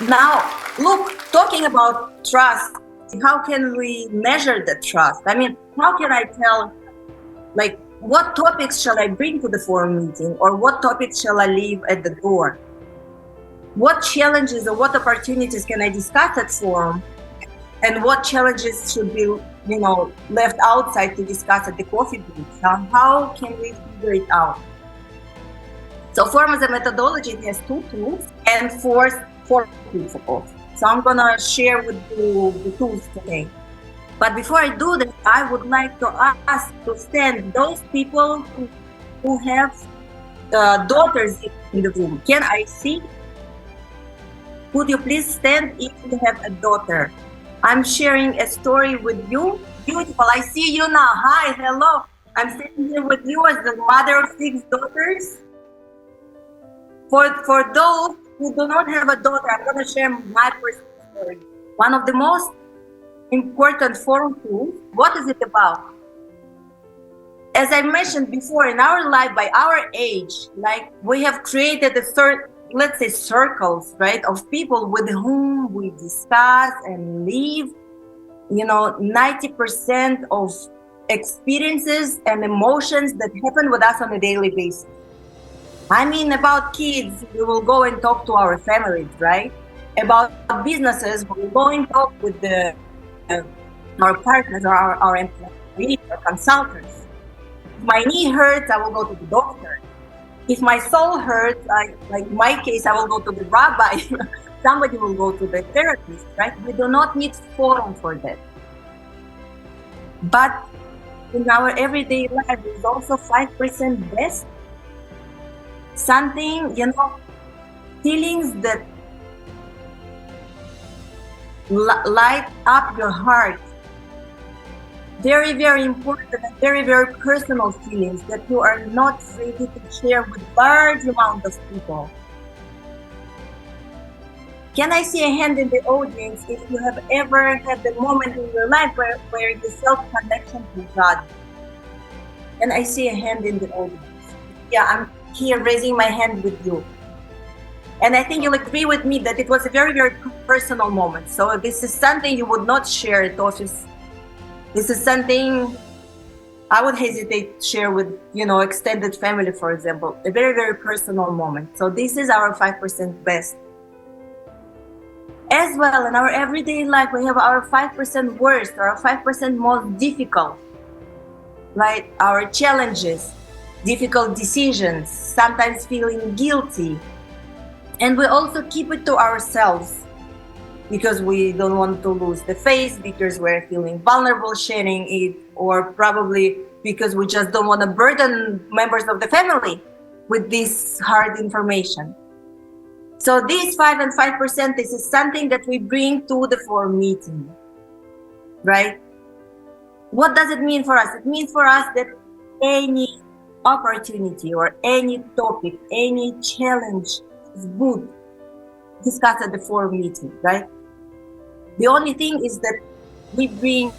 Now, look, talking about trust, how can we measure the trust? I mean, how can I tell, like, what topics shall I bring to the forum meeting, or what topics shall I leave at the door? What challenges or what opportunities can I discuss at forum, and what challenges should be, left outside to discuss at the coffee break? How can we figure it out? So forum as a methodology, it has 2 tools and 4 principles. So I'm gonna share with you the tools today. But before I do that, I would like to ask to stand those people who have daughters in the room. Can I see? Could you please stand if you have a daughter? I'm sharing a story with you. Beautiful, I see you now. Hi, hello. I'm sitting here with you as the mother of 6 daughters. For those who do not have a daughter, I'm going to share my personal story. One of the most important forum tools. What is it about? As I mentioned before, in our life, by our age, like, we have created let's say circles, right, of people with whom we discuss and live, 90% of experiences and emotions that happen with us on a daily basis. I mean, about kids, we will go and talk to our families, right? About businesses, we will go and talk with our partners or our employees or consultants. If my knee hurts, I will go to the doctor. If my soul hurts, like my case, I will go to the rabbi. Somebody will go to the therapist, right? We do not need forum for that. But in our everyday life, there's also 5% best. Something, feelings that light up your heart. Very, very important and very, very personal feelings that you are not ready to share with large amount of people. Can I see a hand in the audience if you have ever had the moment in your life where you felt connection to God? Can I see a hand in the audience? Yeah, I'm here raising my hand with you. And I think you'll agree with me that it was a very, very personal moment. So this is something you would not share at office. This is something I would hesitate to share with, extended family, for example. A very, very personal moment. So this is our 5% best. As well, in our everyday life, we have our 5% worst, or our 5% most difficult, right? Our challenges, difficult decisions, sometimes feeling guilty. And we also keep it to ourselves because we don't want to lose the face, because we're feeling vulnerable sharing it, or probably because we just don't want to burden members of the family with this hard information. So these 5 and 5%, this is something that we bring to the forum meeting, right? What does it mean for us? It means for us that any opportunity or any topic, any challenge is good discussed at the forum meeting, right? The only thing is that we bring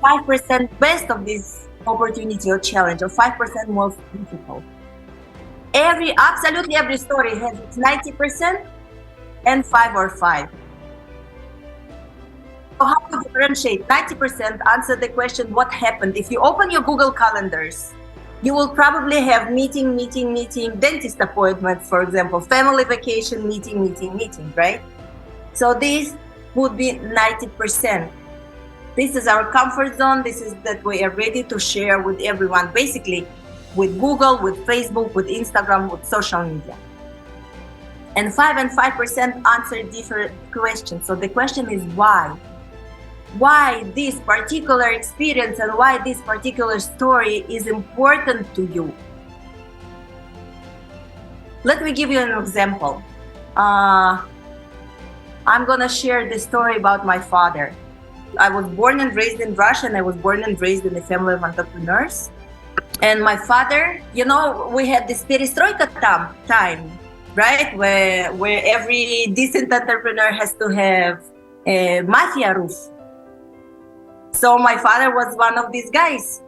5% best of this opportunity or challenge, or 5% most difficult. Absolutely every story has its 90% and 5 or 5. So how to differentiate? 90% answer the question, what happened? If you open your Google calendars, you will probably have meeting, dentist appointments, for example, family vacation, meeting, right? So this would be 90%. This is our comfort zone. This is that we are ready to share with everyone, basically with Google, with Facebook, with Instagram, with social media. And 5 and 5% answer different questions. So the question is why? Why this particular experience and why this particular story is important to you? Let me give you an example. I'm gonna share the story about my father. I was born and raised in Russia, and I was born and raised in a family of entrepreneurs. And my father, we had this perestroika time, right? Where every decent entrepreneur has to have a mafia roof. So my father was one of these guys.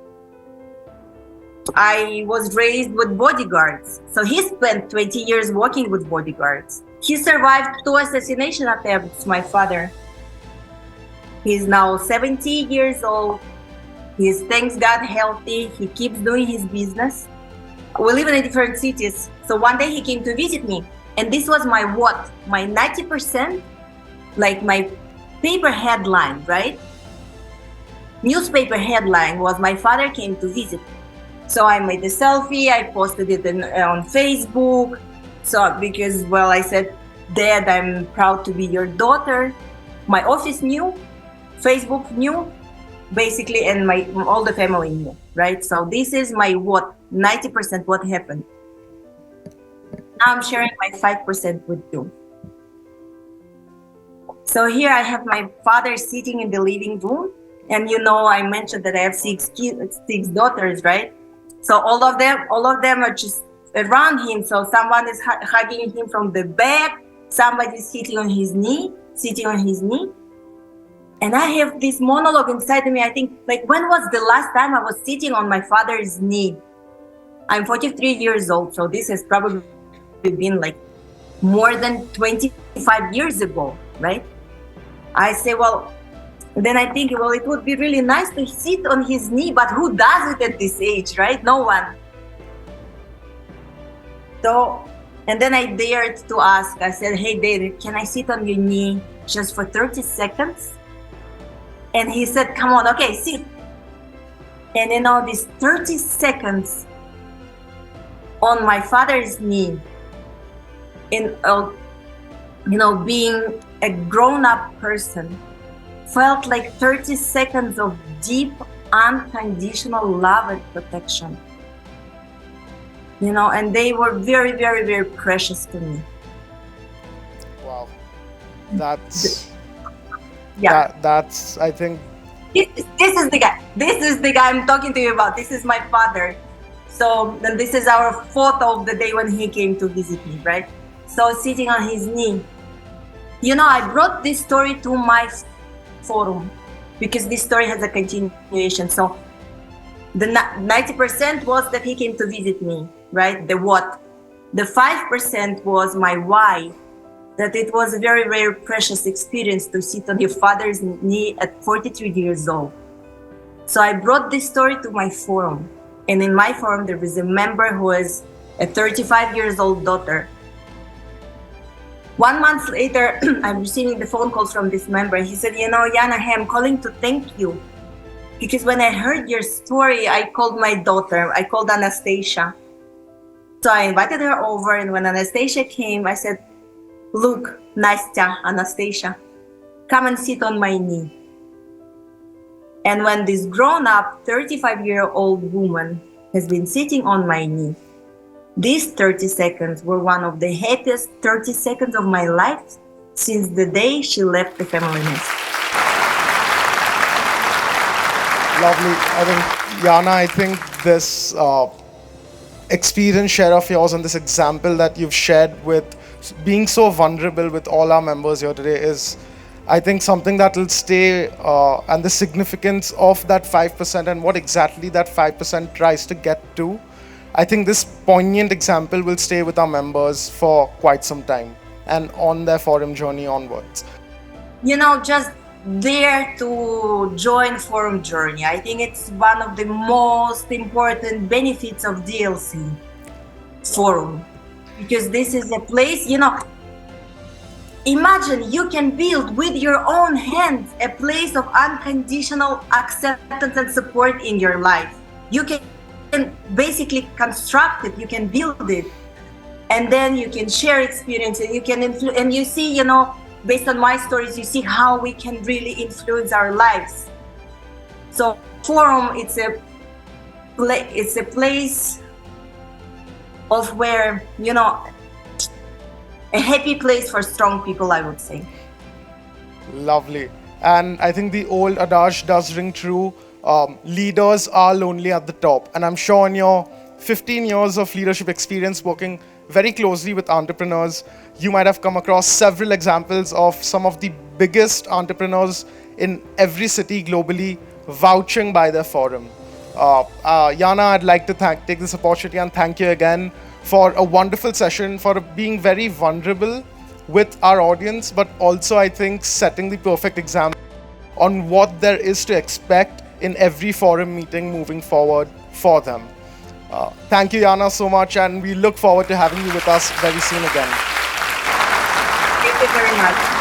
I was raised with bodyguards. So he spent 20 years working with bodyguards. He survived 2 assassination attempts, my father. He's now 70 years old. He's, thanks God, healthy. He keeps doing his business. We live in different cities. So one day he came to visit me. And this was my what? My 90%, like my paper headline, right? Newspaper headline was my father came to visit. So I made a selfie. I posted it on Facebook. So because, well, I said, Dad, I'm proud to be your daughter. My office knew, Facebook knew, basically, and all the family knew, right? So this is my what, 90% what happened. Now I'm sharing my 5% with you. So here I have my father sitting in the living room. And I mentioned that I have six daughters, right? So all of them are just around him. So someone is hugging him from the back. Somebody is sitting on his knee. And I have this monologue inside of me. I think, like, when was the last time I was sitting on my father's knee? I'm 43 years old, so this has probably been like more than 25 years ago, right? I say, well, then I think, well, it would be really nice to sit on his knee, but who does it at this age, right? No one. So, and then I dared to ask, I said, hey, David, can I sit on your knee just for 30 seconds? And he said, come on, okay, sit. And these 30 seconds on my father's knee, in being a grown-up person, felt like 30 seconds of deep, unconditional love and protection. And they were very, very, very precious to me. Wow. That's I think this is the guy I'm talking to you about. This is my father. So then this is our photo of the day when he came to visit me, right? So sitting on his knee. I brought this story to my forum because this story has a continuation. So the 90% was that he came to visit me, right? The what? The 5% was my why. That it was a very, very precious experience to sit on your father's knee at 43 years old. So I brought this story to my forum. And in my forum, there was a member who has a 35 years old daughter. 1 month later, I'm receiving the phone calls from this member. He said, Yana, I'm calling to thank you. Because when I heard your story, I called my daughter. I called Anastasia. So I invited her over. And when Anastasia came, I said, look, Nastya, Anastasia, come and sit on my knee. And when this grown-up 35-year-old woman has been sitting on my knee, these 30 seconds were one of the happiest 30 seconds of my life since the day she left the family nest. Lovely. I think this experience share of yours and this example that you've shared with being so vulnerable with all our members here today is, I think, something that will stay, and the significance of that 5% and what exactly that 5% tries to get to. I think this poignant example will stay with our members for quite some time and on their forum journey onwards. Just dare to join forum journey. I think it's one of the most important benefits of DLC forum. Because this is a place, imagine you can build with your own hands a place of unconditional acceptance and support in your life. You can basically construct it, you can build it, and then you can share experience and you can influence. And you see, based on my stories, you see how we can really influence our lives. So forum, it's a place of where, a happy place for strong people, I would say. Lovely. And I think the old adage does ring true. Leaders are lonely at the top. And I'm sure in your 15 years of leadership experience working very closely with entrepreneurs, you might have come across several examples of some of the biggest entrepreneurs in every city globally vouching by their forum. Yana, I'd like to take this opportunity and thank you again for a wonderful session, for being very vulnerable with our audience, but also I think setting the perfect example on what there is to expect in every forum meeting moving forward for them. Thank you, Yana, so much, and we look forward to having you with us very soon again. Thank you very much.